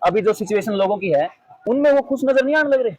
अभी जो सिचुएशन लोगों की है उनमें वो खुश नजर नहीं आने लग रहे।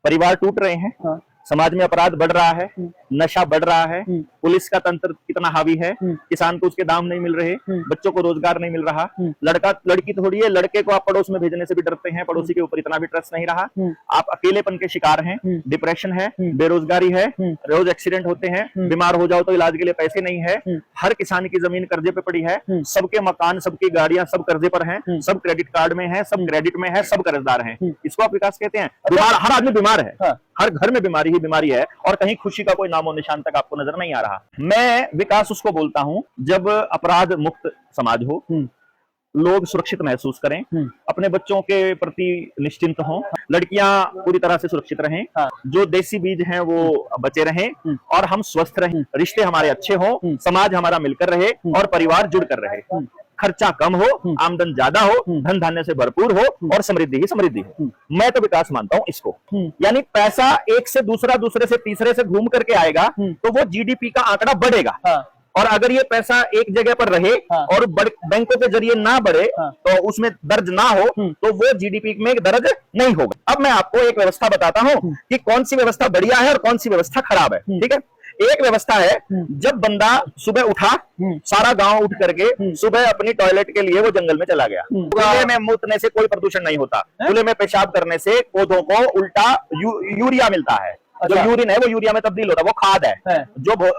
परिवार टूट रहे हैं। हाँ। समाज में अपराध बढ़ रहा है, नशा बढ़ रहा है, पुलिस का तंत्र कितना हावी है, किसान को उसके दाम नहीं मिल रहे, बच्चों को रोजगार नहीं मिल रहा, लड़का लड़की थोड़ी है, लड़के को आप पड़ोस में भेजने से भी डरते हैं, पड़ोसी के ऊपर इतना भी ट्रस्ट नहीं रहा, आप अकेलेपन के शिकार हैं, डिप्रेशन है, बेरोजगारी है, रोज एक्सीडेंट होते हैं, बीमार हो जाओ तो इलाज के लिए पैसे नहीं है, हर किसान की जमीन कर्जे पे पड़ी है, सबके मकान, सबकी गाड़ियां सब कर्जे पर हैं, सब क्रेडिट कार्ड में है, सब क्रेडिट में है, सब कर्जदार हैं। इसको आप विकास कहते हैं? बीमार, हर आदमी बीमार है, हर घर में बीमारी ही बीमारी है और कहीं खुशी का कोई नामो निशान तक आपको नजर नहीं आ रहा। मैं विकास उसको बोलता हूं जब अपराध मुक्त समाज हो, लोग सुरक्षित महसूस करें, अपने बच्चों के प्रति निश्चिंत हों, लड़कियां पूरी तरह से सुरक्षित रहें, जो देसी बीज हैं वो बचे रहें और हम स्वस्थ रहें, रिश्ते हमारे अच्छे हों, समाज हमारा मिलकर रहे और परिवार जुड़कर रहे, खर्चा कम हो, आमदन ज्यादा हो, धन धान्य से भरपूर हो और समृद्धि ही समृद्धि हो। मैं तो विकास मानता हूं इसको। यानी पैसा एक से दूसरा, दूसरे से तीसरे से घूम करके आएगा तो वो जीडीपी का आंकड़ा बढ़ेगा। और अगर ये पैसा एक जगह पर रहे और बैंकों के जरिए ना बढ़े तो उसमें दर्ज ना हो तो वो जीडीपी में दर्ज नहीं होगा। अब मैं आपको एक व्यवस्था बताता हूं कि कौन सी व्यवस्था बढ़िया है और कौन सी व्यवस्था खराब है। ठीक है, एक व्यवस्था है, जब बंदा सुबह उठा, सारा गांव उठ करके सुबह अपनी टॉयलेट के लिए वो जंगल में चला गया। खुले में मूतने से कोई प्रदूषण नहीं होता, खुले में पेशाब करने से पौधों को उल्टा यूरिया मिलता है। जो यूरिन है वो यूरिया में तब्दील होता है, वो खाद है।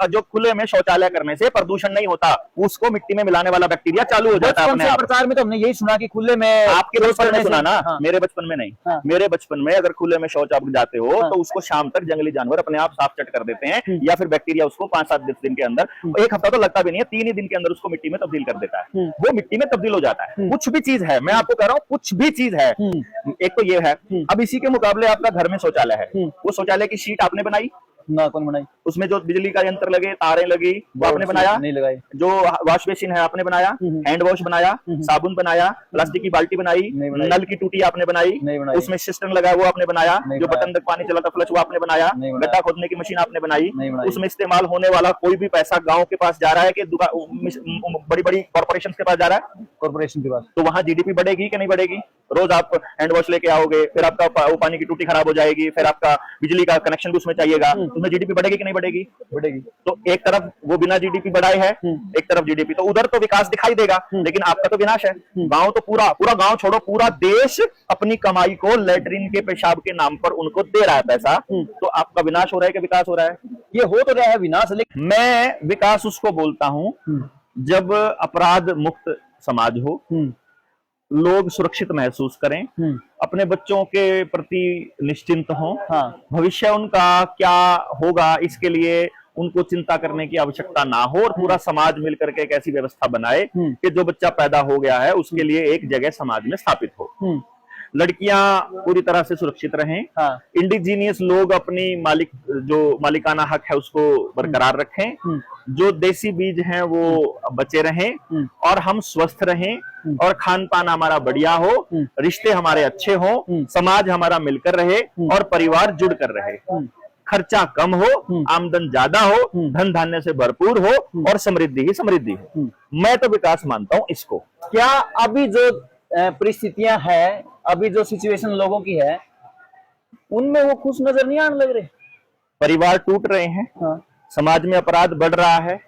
जो खुले में शौचालय करने से प्रदूषण नहीं होता, उसको मिट्टी में मिलाने वाला बैक्टीरिया चालू हो जाता है अपने आप। प्रचार में तो हमने यही सुना कि खुले में, आपके बचपन में सुना ना, मेरे बचपन में नहीं। मेरे बचपन में अगर खुले में शौच आप जाते हो तो उसको शाम तक जंगली जानवर अपने आप साफ चट कर देते हैं, या फिर बैक्टीरिया उसको 5-7 दिन के अंदर, एक हफ्ता तो लगता भी नहीं है, 3 ही दिन के अंदर उसको मिट्टी में तब्दील कर देता है। वो मिट्टी में तब्दील हो जाता है। कुछ भी चीज है, मैं आपको कह रहा हूँ, कुछ भी चीज है। एक तो ये है। अब इसी के मुकाबले आपका घर में शौचालय है, वो शौचालय की शीट आपने बनाई ना? कौन बनाई? उसमें जो बिजली का यंत्र लगे, तारें लगी, वो आपने बनाया? नहीं लगाई। जो वॉश बेसिन है आपने बनाया? हैंड वॉश बनाया? साबुन बनाया? प्लास्टिक की बाल्टी बनाई? नल की टूटी आपने बनाई? उसमें सिस्टम लगा है वो आपने बनाया? जो बटन तक पानी चला था फ्लश वो आपने बनाया? गड्ढा खोदने की मशीन आपने बनाई? उसमें इस्तेमाल होने वाला कोई भी पैसा गाँव के पास जा रहा है कि बड़ी बड़ी कॉर्पोरेशन के पास जा रहा है? कॉर्पोरेशन के पास। तो वहां जीडीपी बढ़ेगी कि नहीं बढ़ेगी? रोज आप हैंड वॉश लेके आओगे, फिर आपका पानी की टूटी खराब हो जाएगी, फिर आपका बिजली का कनेक्शन भी उसमें चाहिएगा, उसमें जीडीपी बढ़ेगी कि नहीं बढ़ेगी? बढ़ेगी। तो एक तरफ वो बिना जीडीपी बढ़ाए है, एक तरफ जीडीपी, तो उधर तो विकास दिखाई देगा, लेकिन आपका तो विनाश है। गांव तो पूरा गांव छोड़ो, पूरा देश अपनी कमाई को लैट्रिन के पेशाब के नाम पर उनको दे रहा है पैसा, तो आपका विनाश हो रहा है कि विकास हो रहा है? ये हो तो रहा है विनाश। लेकिन मैं विकास उसको बोलता हूं जब अपराध मुक्त समाज हो, लोग सुरक्षित महसूस करें, अपने बच्चों के प्रति निश्चिंत हों, भविष्य उनका क्या होगा इसके लिए उनको चिंता करने की आवश्यकता ना हो, और पूरा समाज मिलकर के एक ऐसी व्यवस्था बनाए कि जो बच्चा पैदा हो गया है उसके लिए एक जगह समाज में स्थापित हो, लड़कियां पूरी तरह से सुरक्षित रहें, इंडिजीनियस लोग अपनी जो मालिकाना हक है उसको बरकरार रखें, जो देसी बीज हैं वो बचे रहें और हम स्वस्थ रहें और खान पान हमारा बढ़िया हो, रिश्ते हमारे अच्छे हों, समाज हमारा मिलकर रहे और परिवार जुड़कर रहे, खर्चा कम हो, आमदन ज्यादा हो, धन धान्य से भरपूर हो और समृद्धि ही समृद्धि हो। मैं तो विकास मानता हूं इसको। क्या अभी जो परिस्थितियां हैं, अभी जो सिचुएशन लोगों की है, उनमें वो खुश नजर नहीं आने लग रहे। परिवार टूट रहे हैं, समाज में अपराध बढ़ रहा है,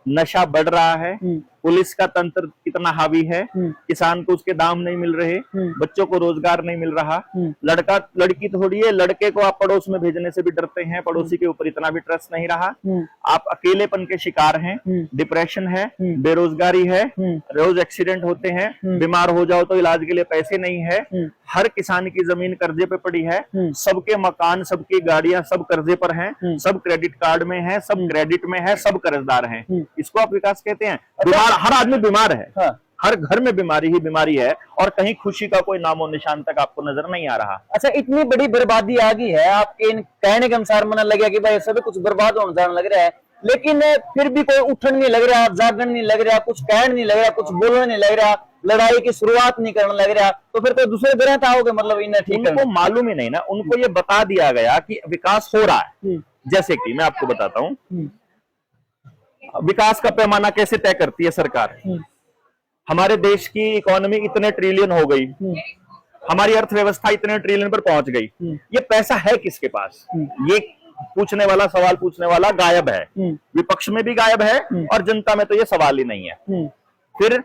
नशा बढ़ रहा है, पुलिस का तंत्र कितना हावी है, किसान को उसके दाम नहीं मिल रहे, बच्चों को रोजगार नहीं मिल रहा, लड़का लड़की थोड़ी है, लड़के को आप पड़ोस में भेजने से भी डरते हैं, पड़ोसी के ऊपर इतना भी ट्रस्ट नहीं रहा, आप अकेलेपन के शिकार हैं, डिप्रेशन है, बेरोजगारी है, रोज एक्सीडेंट होते हैं, बीमार हो जाओ तो इलाज के लिए पैसे नहीं है, हर किसान की जमीन कर्जे पे पड़ी है, सबके मकान, सबकी गाड़ियां सब कर्जे पर हैं, सब क्रेडिट कार्ड में है, सब क्रेडिट में है, सब कर्जदार हैं। इसको आप विकास कहते हैं? हर आदमी बीमार है, हर घर में बीमारी ही बीमारी है और कहीं खुशी का कोई नामो निशान तक आपको नजर नहीं आ रहा। अच्छा, इतनी बड़ी बर्बादी आ गई है, आपके कहने के अनुसार मन लग गया कि भाई सभी कुछ बर्बाद होने जाने लग रहा है, लेकिन फिर भी कोई उठन नहीं लग रहा, जागरण नहीं लग रहा, कुछ कहने नहीं लग रहा, कुछ बोलने नहीं लग रहा, लड़ाई की शुरुआत नहीं करने लग रहा, तो फिर कोई दूसरे ग्रह था होगा, मतलब इन्हें ठीक उनको मालूम ही नहीं ना, उनको ये बता दिया गया कि विकास हो रहा है। जैसे कि मैं आपको बताता हूं, विकास का पैमाना कैसे तय करती है सरकार? हमारे देश की इकोनॉमी इतने ट्रिलियन हो गई, हमारी अर्थव्यवस्था इतने ट्रिलियन पर पहुंच गई, ये पैसा है किसके पास? ये पूछने वाला, सवाल पूछने वाला गायब है, विपक्ष में भी गायब है और जनता में तो ये सवाल ही नहीं है। फिर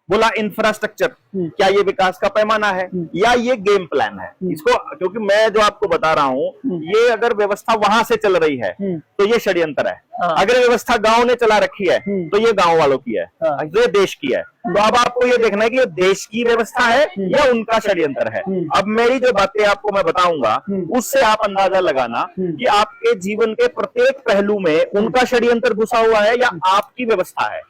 बोला इंफ्रास्ट्रक्चर, क्या ये विकास का पैमाना है या ये गेम प्लान है? इसको, क्योंकि मैं जो आपको बता रहा हूं, ये अगर व्यवस्था वहां से चल रही है तो ये षड्यंत्र है। अगर व्यवस्था गांव ने चला रखी है तो ये गांव वालों की है, तो ये देश की है। तो अब आपको ये देखना है कि ये देश की व्यवस्था है या उनका षड्यंत्र है। अब मेरी जो बातें आपको मैं बताऊंगा उससे आप अंदाजा लगाना कि आपके जीवन के प्रत्येक पहलू में उनका षड्यंत्र घुसा हुआ है या आपकी व्यवस्था है।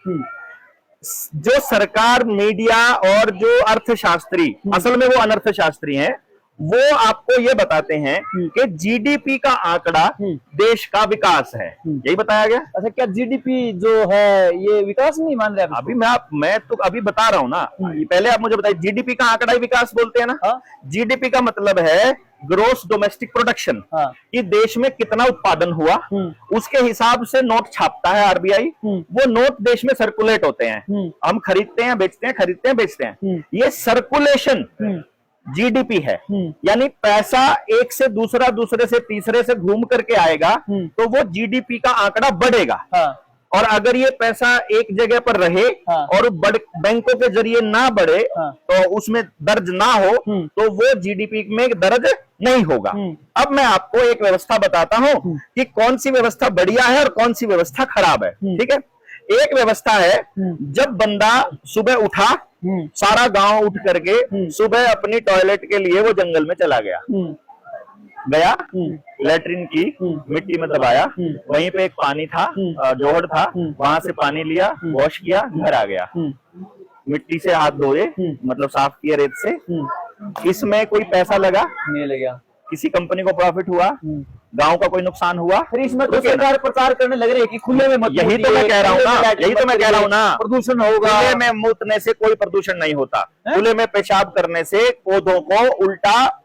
जो सरकार, मीडिया और जो अर्थशास्त्री, असल में वो अनर्थशास्त्री हैं, वो आपको ये बताते हैं कि जीडीपी का आंकड़ा देश का विकास है, यही बताया गया। अच्छा, क्या जीडीपी जो है ये विकास नहीं मान रहे? अभी मैं तो अभी बता रहा हूं ना, पहले आप मुझे बताइए, जीडीपी का आंकड़ा ही विकास बोलते हैं ना? जीडीपी का मतलब है ग्रोस डोमेस्टिक प्रोडक्शन, कि देश में कितना उत्पादन हुआ, उसके हिसाब से नोट छापता है आरबीआई। वो नोट देश में सर्कुलेट होते हैं, हम खरीदते हैं, बेचते हैं, खरीदते हैं, बेचते हैं। ये सर्कुलेशन जीडीपी है, यानी पैसा एक से दूसरा, दूसरे से तीसरे से घूम करके आएगा तो वो जीडीपी का आंकड़ा बढ़ेगा। और अगर ये पैसा एक जगह पर रहे और बैंकों के जरिए ना बढ़े, तो उसमें दर्ज ना हो, तो वो जीडीपी में दर्ज नहीं होगा। अब मैं आपको एक व्यवस्था बताता हूं कि कौन सी व्यवस्था बढ़िया है और कौन सी व्यवस्था खराब है। ठीक है, एक व्यवस्था है, जब बंदा सुबह उठा, सारा गांव उठ करके सुबह अपनी टॉयलेट के लिए वो जंगल में चला गया, लैट्रिन की, मिट्टी में दबाया, वहीं पे एक पानी था, जोहड़ था, वहां से पानी लिया, वॉश किया, घर आ गया, मिट्टी से हाथ धोए, मतलब साफ किया रेत से। इसमें कोई पैसा लगा नहीं लगा, किसी कंपनी को प्रॉफिट हुआ, गांव का कोई नुकसान हुआ? फिर इसमें तो सरकार प्रचार करने लग रही है कि खुले में मत, यही तो मैं कह रहा हूँ ना, यही तो मैं कह रहा हूँ ना, प्रदूषण होगा। खुले में मूतने से कोई प्रदूषण नहीं होता, खुले में पेशाब करने से पौधों को उल्टा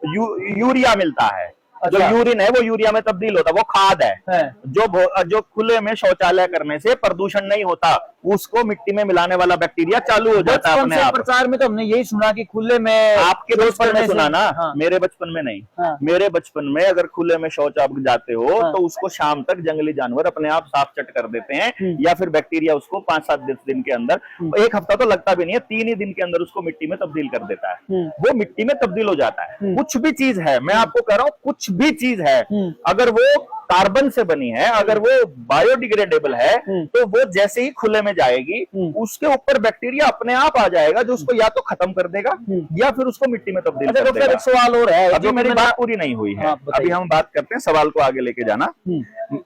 यूरिया मिलता है। जो यूरिन है वो यूरिया में तब्दील होता है, वो खाद है। जो खुले में शौचालय करने से प्रदूषण नहीं होता, उसको मिट्टी में मिलाने वाला बैक्टीरिया चालू हो जाता है अपने आप। प्रचार में तो हमने यही सुना कि खुले में, आपके बचपन में सुना ना, मेरे बचपन में नहीं। मेरे बचपन में अगर खुले में शौच आप जाते हो तो उसको शाम तक जंगली जानवर अपने आप साफ चट कर देते हैं, या फिर बैक्टीरिया उसको 5-7 दिन के अंदर, एक हफ्ता तो लगता भी नहीं है, 3 ही दिन के अंदर उसको मिट्टी में तब्दील कर देता है। वो मिट्टी में तब्दील हो जाता है। कुछ भी चीज है, मैं आपको कह रहा हूँ, कुछ भी चीज है, अगर वो कार्बन से बनी है, अगर वो बायोडिग्रेडेबल है, तो वो जैसे ही खुले में जाएगी, उसके ऊपर बैक्टीरिया अपने आप आ जाएगा, जो उसको या तो खत्म कर देगा या फिर उसको मिट्टी में तब्दील कर देगा। एक सवाल और है, अभी मेरी बात पूरी नहीं हुई है, अभी हम बात करते हैं, सवाल को आगे लेके जाना।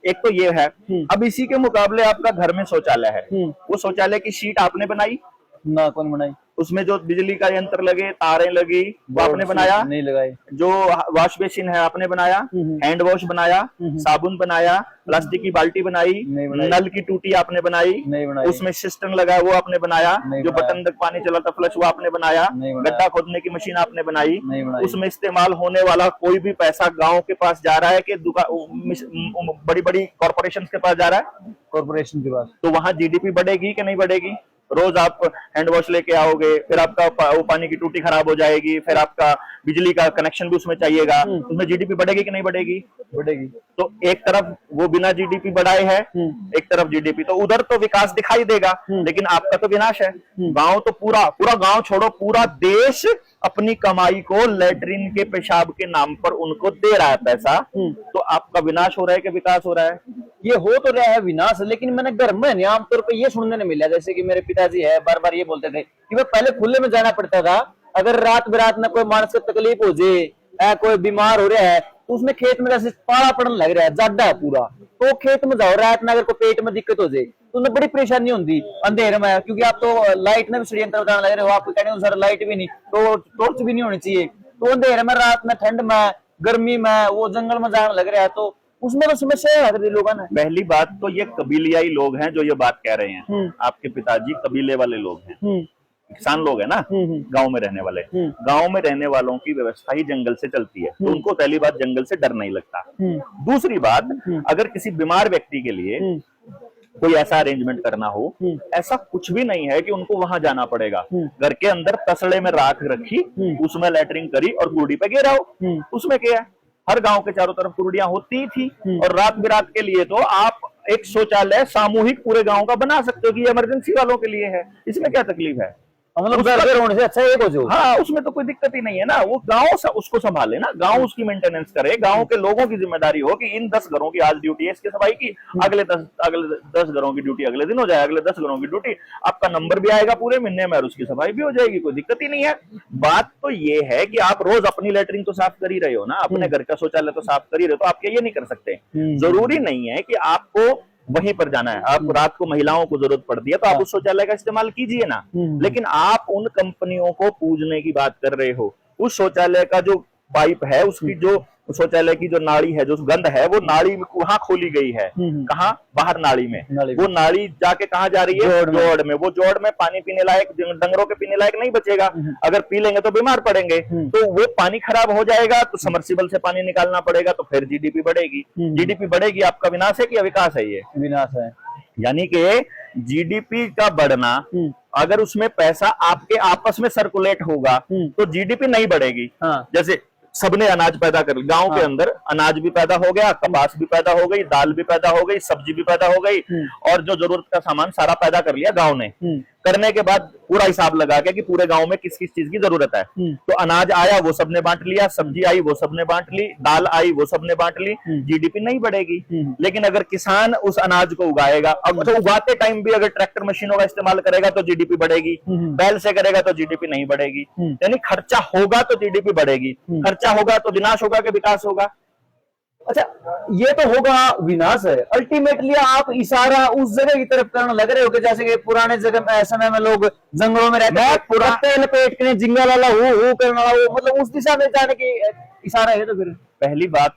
एक तो ये है, अब इसी के मुकाबले आपका घर में शौचालय है, वो शौचालय की शीट आपने बनाई ना? कौन बनाई? उसमें जो बिजली का यंत्र लगे, तारें लगी, वो आपने बनाया? नहीं लगाई। जो वॉश बेसिन है आपने बनाया? हैंड वॉश बनाया? साबुन बनाया? प्लास्टिक की बाल्टी बनाई? नल की टूटी आपने बनाई? उसमें सिस्टम लगा है वो आपने बनाया? जो बटन तक पानी चला था फ्लश, वो आपने बनाया? गड्ढा खोदने की मशीन आपने बनाई? उसमें इस्तेमाल होने वाला कोई भी पैसा गाँव के पास जा रहा है कि बड़ी बड़ी कॉर्पोरेशन के पास जा रहा है? कॉर्पोरेशन के पास। तो वहां जीडीपी बढ़ेगी कि नहीं बढ़ेगी? रोज आप हैंड वॉश लेके आओगे, फिर आपका वो पानी की टूटी खराब हो जाएगी, फिर आपका बिजली का कनेक्शन भी उसमें चाहिएगा, उसमें जीडीपी बढ़ेगी कि नहीं बढ़ेगी? बढ़ेगी। तो एक तरफ वो बिना जीडीपी बढ़ाए है, एक तरफ जीडीपी, तो उधर तो विकास दिखाई देगा, लेकिन आपका तो विनाश है। गांव तो पूरा गांव छोड़ो, पूरा देश अपनी कमाई को लैट्रिन के पेशाब के नाम पर उनको दे रहा है पैसा, तो आपका विनाश हो रहा है कि विकास हो रहा है? ये हो तो रहा है विनाश, लेकिन मैंने घर में आमतौर पर ये सुनने ने मिला, जैसे कि मेरे पिताजी है, बार बार ये बोलते थे कि वह पहले खुले में जाना पड़ता था, अगर रात बिरात में कोई मानस को तकलीफ हो जाए, कोई बीमार हो रहा है, तो उसमें खेत में जैसे पाला पड़ने लग रहा है, ज्यादा है पूरा, तो खेत में जाओ रात में, अगर कोई पेट में दिक्कत हो जाए तो उन्हें बड़ी परेशानी होती अंधेरे में, क्योंकि आप तो लाइट में भी षड्यंत्र बताने लग रहे हो, आपको कहने अनुसार लाइट भी नहीं, तो टॉर्च भी नहीं होनी चाहिए, तो अंधेरे में, रात में, ठंड में, गर्मी में वो जंगल में जाने लग रहा है, तो उसमें तो समस्या है लोगों ने। पहली बात तो ये कबीलियाई लोग हैं जो ये बात कह रहे हैं, आपके पिताजी कबीले वाले लोग हैं, किसान लोग है ना, गांव में रहने वाले, गांव में रहने वालों की व्यवस्था ही जंगल से चलती है, तो उनको पहली बात जंगल से डर नहीं लगता। दूसरी बात, अगर किसी बीमार व्यक्ति के लिए कोई ऐसा अरेंजमेंट करना हो, ऐसा कुछ भी नहीं है कि उनको वहां जाना पड़ेगा। घर के अंदर तसड़े में राख रखी, उसमें लैटरिन करी और कूड़ी पे गिराओ, उसमें क्या है। हर गांव के चारों तरफ कुड़ियां होती थी, और रात बिरात के लिए तो आप एक शौचालय सामूहिक पूरे गांव का बना सकते हो कि इमरजेंसी वालों के लिए है, इसमें क्या तकलीफ है। मतलब घर होने से अच्छा एक हो जो। हाँ, उसमें तो कोई दिक्कत ही नहीं है ना। वो गांव उसको संभाले ना, गांव उसकी मेंटेनेंस करे, गांव के लोगों की जिम्मेदारी हो कि इन 10 घरों की आज ड्यूटी है इसकी सफाई की, अगले 10 घरों की ड्यूटी अगले दिन हो जाए, अगले 10 घरों की ड्यूटी, आपका नंबर भी आएगा पूरे महीने में और उसकी सफाई भी हो जाएगी, कोई दिक्कत ही नहीं है। बात तो ये है कि आप रोज अपनी लेटरिन तो साफ कर ही रहे हो ना, अपने घर का शौचालय तो साफ कर ही रहे हो, तो आप ये नहीं कर सकते। जरूरी नहीं है कि आपको वहीं पर जाना है। आप रात को महिलाओं को जरूरत पड़ती है तो आप उस शौचालय का इस्तेमाल कीजिए ना, लेकिन आप उन कंपनियों को पूजने की बात कर रहे हो। उस शौचालय का जो पाइप है, उसकी जो शौचालय की जो नाली है, जो गंद है, वो नाली में कहाँ खोली गई है, कहाँ, बाहर नाली में। वो नाली जाके कहाँ जा रही है, जोड़ में। वो जोड़ में पानी पीने लायक, डंगरों के पीने लायक नहीं बचेगा। अगर पी लेंगे तो बीमार पड़ेंगे, तो वो पानी खराब हो जाएगा, तो समर्सिबल से पानी निकालना पड़ेगा, तो फिर जीडीपी बढ़ेगी। जीडीपी बढ़ेगी, आपका विनाश है कि विकास है? ये विनाश है। यानी कि जीडीपी का बढ़ना, अगर उसमें पैसा आपके आपस में सर्कुलेट होगा तो जीडीपी नहीं बढ़ेगी। जैसे सबने अनाज पैदा कर, गांव के अंदर अनाज भी पैदा हो गया, कपास भी पैदा हो गई, दाल भी पैदा हो गई, सब्जी भी पैदा हो गई, और जो जरूरत का सामान सारा पैदा कर लिया गांव ने। करने के बाद पूरा हिसाब लगा के कि पूरे गांव में किस किस चीज की जरूरत है, तो अनाज आया वो सबने बांट लिया, सब्जी आई वो सबने बांट ली, दाल आई वो सबने बांट ली, जीडीपी नहीं बढ़ेगी। लेकिन अगर किसान उस अनाज को उगाएगा, अब तो उगाते टाइम भी अगर ट्रैक्टर मशीनों का इस्तेमाल करेगा तो जीडीपी बढ़ेगी, बैल से करेगा तो जीडीपी नहीं बढ़ेगी। यानी खर्चा होगा तो जीडीपी बढ़ेगी, खर्चा होगा तो विनाश होगा कि विकास होगा? अच्छा, ये तो होगा विनाश है। अल्टीमेटली आप इशारा उस जगह की तरफ करने लग रहे हो कि जैसे कि पुराने जगह समय में लोग जंगलों में रहते हैं, पूरा लपेट के जिंगल वाला वो करने वाला, वो मतलब उस दिशा में जाने की इशारा है। तो फिर पहली बात